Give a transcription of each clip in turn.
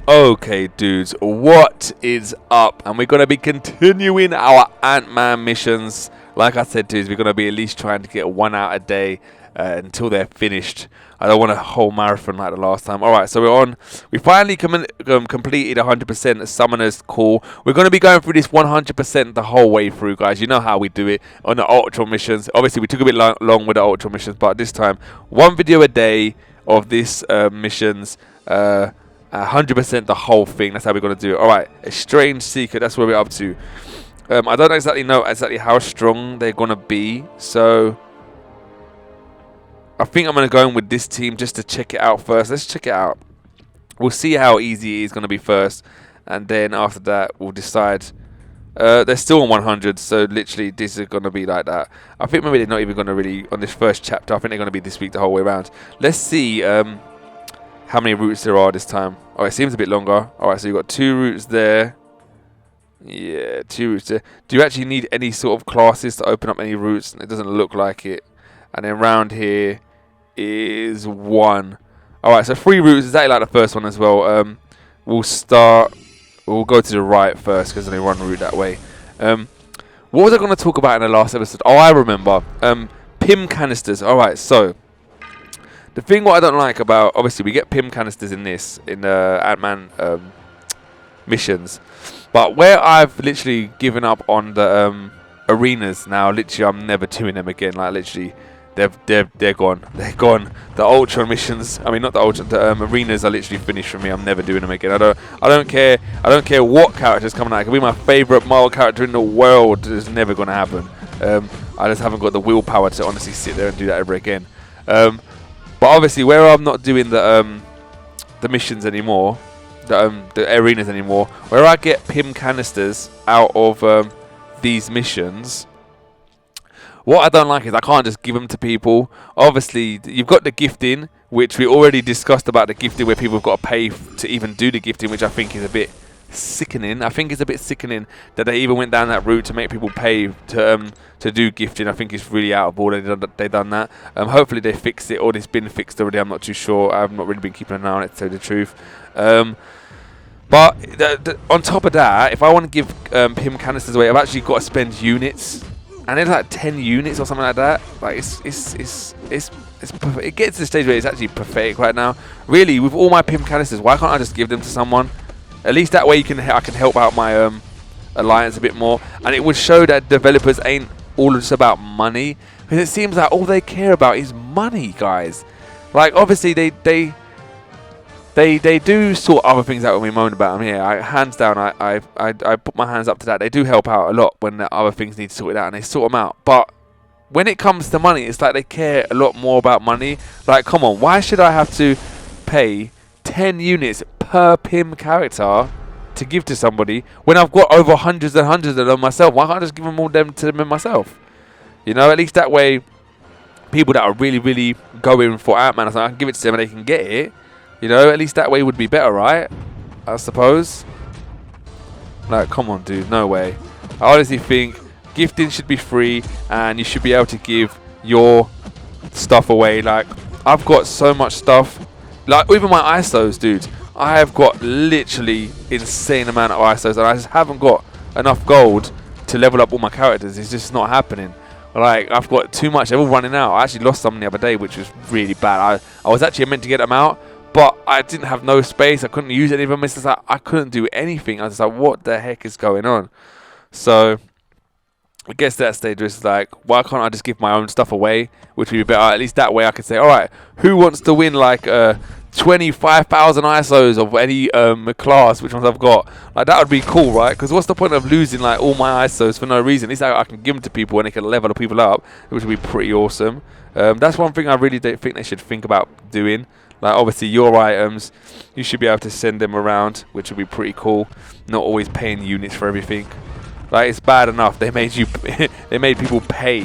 Okay, dudes, what is up? And we're going to be continuing our Ant-Man missions. Like I said, dudes, we're going to be at least trying to get one out a day until they're finished. I don't want a whole marathon like the last time. Alright, so we're on. We finally completed 100% Summoner's Call. We're going to be going through this 100% the whole way through, guys. You know how we do it on the Ultra missions. Obviously, we took a bit long with the Ultra missions, but this time, one video a day of this missions. 100% the whole thing. That's how we're going to do it. Alright, a strange secret. That's where we're up to. I don't exactly know how strong they're going to be. So I think I'm going to go in with this team just to check it out first. Let's check it out. We'll see how easy it is going to be first. And then after that, we'll decide. They're still on 100. So literally, this is going to be like that. I think maybe they're not even going to really, on this first chapter, I think they're going to be this week the whole way around. Let's see how many routes there are this time. Oh, it seems a bit longer. Alright, so you've got 2 routes there. Yeah, 2 routes there. Do you actually need any sort of classes to open up any routes? It doesn't look like it. And then round here is 1. Alright, so 3 routes, exactly like the first one as well. We'll go to the right first because there's only 1 route that way. What was I going to talk about in the last episode? Oh, I remember. PIM canisters. Alright, so the thing what I don't like about, obviously we get PIM canisters in the Ant-Man missions, but where I've literally given up on the arenas now, literally I'm never doing them again. Like literally, they're gone. They're gone. The Ultra missions, I mean not the Ultra, the arenas are literally finished for me. I'm never doing them again. I don't care. I don't care what character's coming out. It could be my favorite Marvel character in the world. It's never gonna happen. I just haven't got the willpower to honestly sit there and do that ever again. But obviously, where I'm not doing the missions anymore, the arenas anymore, where I get PIM canisters out of these missions, what I don't like is I can't just give them to people. Obviously, you've got the gifting, which we already discussed about the gifting, where people have got to pay to even do the gifting, which I think is a bit sickening. I think it's a bit sickening that they even went down that route to make people pay to do gifting. I think it's really out of order. They done that. Hopefully they fixed it, or it's been fixed already. I'm not too sure. I've not really been keeping an eye on it, to tell you the truth. But on top of that, if I want to give PIM canisters away, I've actually got to spend units, and it's like 10 units or something like that. Like it gets to the stage where it's actually pathetic right now. Really, with all my PIM canisters, why can't I just give them to someone? At least that way I can help out my alliance a bit more, and it would show that developers ain't all just about money, because it seems like all they care about is money, guys. Like obviously they do sort other things out when we moan about them. Yeah, hands down, I put my hands up to that. They do help out a lot when the other things need sorted out, and they sort them out. But when it comes to money, it's like they care a lot more about money. Like, come on, why should I have to pay 10 units per PIM character to give to somebody when I've got over hundreds and hundreds of them myself? Why can't I just give them all them to them myself? You know, at least that way, people that are really, really going for Ant-Man, I can give it to them and they can get it. You know, at least that way would be better, right? I suppose. Like, come on, dude, no way. I honestly think gifting should be free, and you should be able to give your stuff away. Like, I've got so much stuff. Like, even my ISOs, dude. I have got literally insane amount of ISOs, and I just haven't got enough gold to level up all my characters. It's just not happening. Like, I've got too much. They're all running out. I actually lost some the other day, which was really bad. I was actually meant to get them out, but I didn't have no space. I couldn't use any of them. It's just like, I couldn't do anything. I was just like, what the heck is going on? So I guess that stage was like, why can't I just give my own stuff away, which would be better? At least that way I could say, all right, who wants to win like 25,000 ISOs of any class, which ones I've got? Like, that would be cool, right? Because what's the point of losing like all my ISOs for no reason? At least I can give them to people and they can level the people up, which would be pretty awesome. That's one thing I really don't think they should think about doing. Like, obviously your items, you should be able to send them around, which would be pretty cool. Not always paying units for everything. Like, it's bad enough they made people pay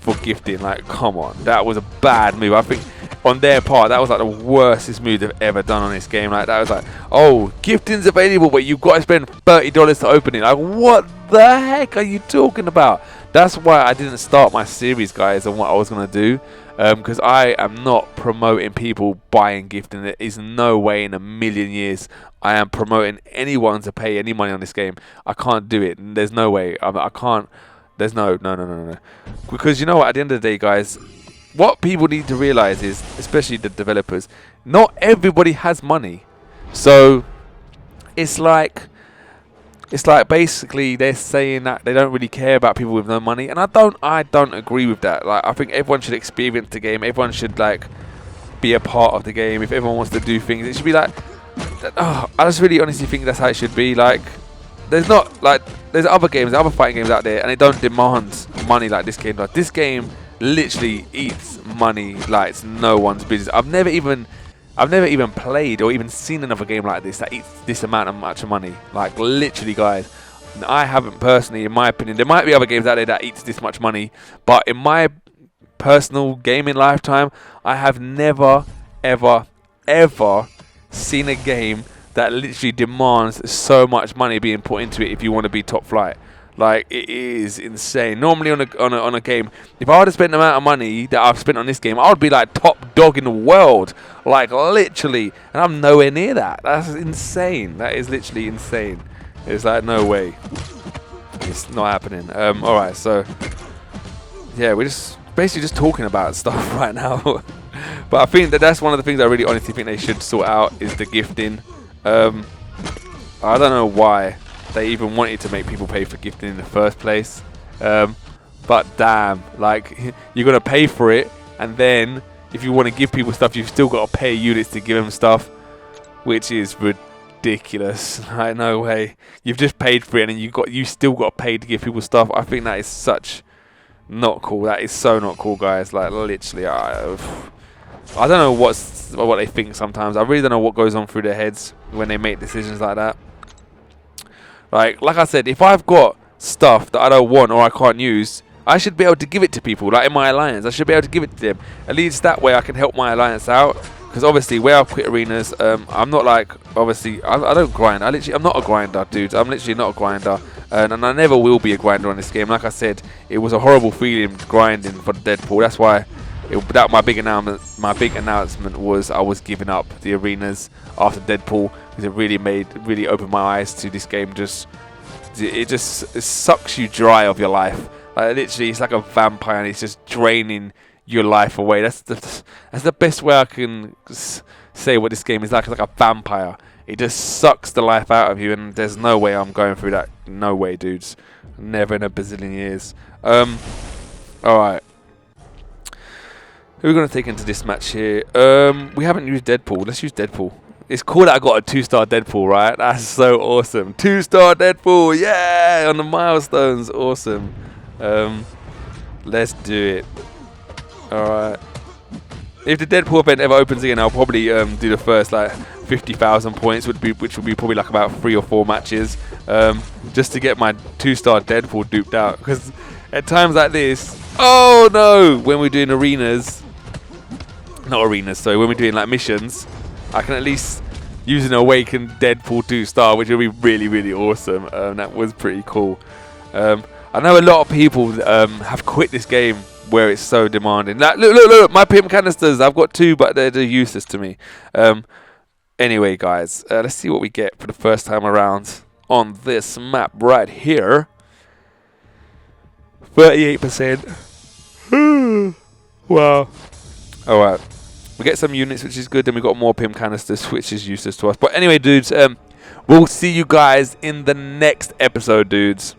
for gifting. Like, come on, that was a bad move. I think on their part, that was like the worstest move they've ever done on this game. Like, that was like, oh, gifting's available, but you've got to spend $30 to open it. Like, what the heck are you talking about? That's why I didn't start my series, guys, on what I was gonna do. because I am not promoting people buying gifting. There is no way in a million years I am promoting anyone to pay any money on this game. I can't do it. There's no way. I can't. There's no. Because you know what? At the end of the day, guys, what people need to realize is, especially the developers, not everybody has money. So it's like basically they're saying that they don't really care about people with no money, and I don't agree with that. Like, I think everyone should experience the game. Everyone should like be a part of the game. If everyone wants to do things, it should be like. Oh, I just really honestly think that's how it should be. Like, there's other games, other fighting games out there, and they don't demand money like this game does. This game literally eats money like it's no one's business. I've never even played or even seen another game like this that eats this amount of much money. Like, literally, guys, I haven't personally, in my opinion. There might be other games out there that eats this much money, but in my personal gaming lifetime, I have never, ever seen a game that literally demands so much money being put into it if you want to be top flight. Like, it is insane. Normally on a game, if I would have spent the amount of money that I've spent on this game, I would be like top dog in the world. Like, literally. And I'm nowhere near that. That's insane. That is literally insane. It's like, no way. It's not happening. Alright, so yeah, we're just basically just talking about stuff right now. But I think that's one of the things I really honestly think they should sort out is the gifting. I don't know why they even wanted to make people pay for gifting in the first place. But damn, like, you're going to pay for it, and then if you want to give people stuff, you've still got to pay units to give them stuff, which is ridiculous. Like, no way. You've just paid for it, and you still got to pay to give people stuff. I think that is such not cool. That is so not cool, guys. Like, literally, I don't know what they think sometimes. I really don't know what goes on through their heads when they make decisions like that. Like I said, if I've got stuff that I don't want or I can't use, I should be able to give it to people. Like, in my alliance, I should be able to give it to them. At least that way I can help my alliance out. Because obviously, where I've quit arenas, I'm not like, obviously, I don't grind. I'm not a grinder, dudes. I'm literally not a grinder. And I never will be a grinder on this game. Like I said, it was a horrible feeling grinding for Deadpool. That's why my big announcement was I was giving up the arenas after Deadpool, because it really opened my eyes to this game. It sucks you dry of your life. Like, literally, it's like a vampire, and it's just draining your life away. That's the best way I can say what this game is like. It's like a vampire. It just sucks the life out of you, and there's no way I'm going through that. No way, dudes. Never in a bazillion years. Alright. Who are we going to take into this match here? We haven't used Deadpool. Let's use Deadpool. It's cool that I got a 2-star Deadpool, right? That's so awesome. 2-star Deadpool, yeah! On the milestones, awesome. Let's do it. Alright. If the Deadpool event ever opens again, I'll probably do the first like 50,000 points, which would be probably like about 3 or 4 matches, just to get my 2-star Deadpool duped out. Because at times like this, oh no, when we're doing arenas, not arenas, sorry, when we're doing like missions, I can at least use an awakened Deadpool 2-star, which would be really, really awesome. That was pretty cool. I know a lot of people have quit this game where it's so demanding. Like, look, my pimp canisters. I've got 2, but they're useless to me. Anyway, guys, let's see what we get for the first time around on this map right here. 38%. Wow. Alright. We get some units, which is good. Then we got more pimp canisters, which is useless to us. But anyway, dudes, we'll see you guys in the next episode, dudes.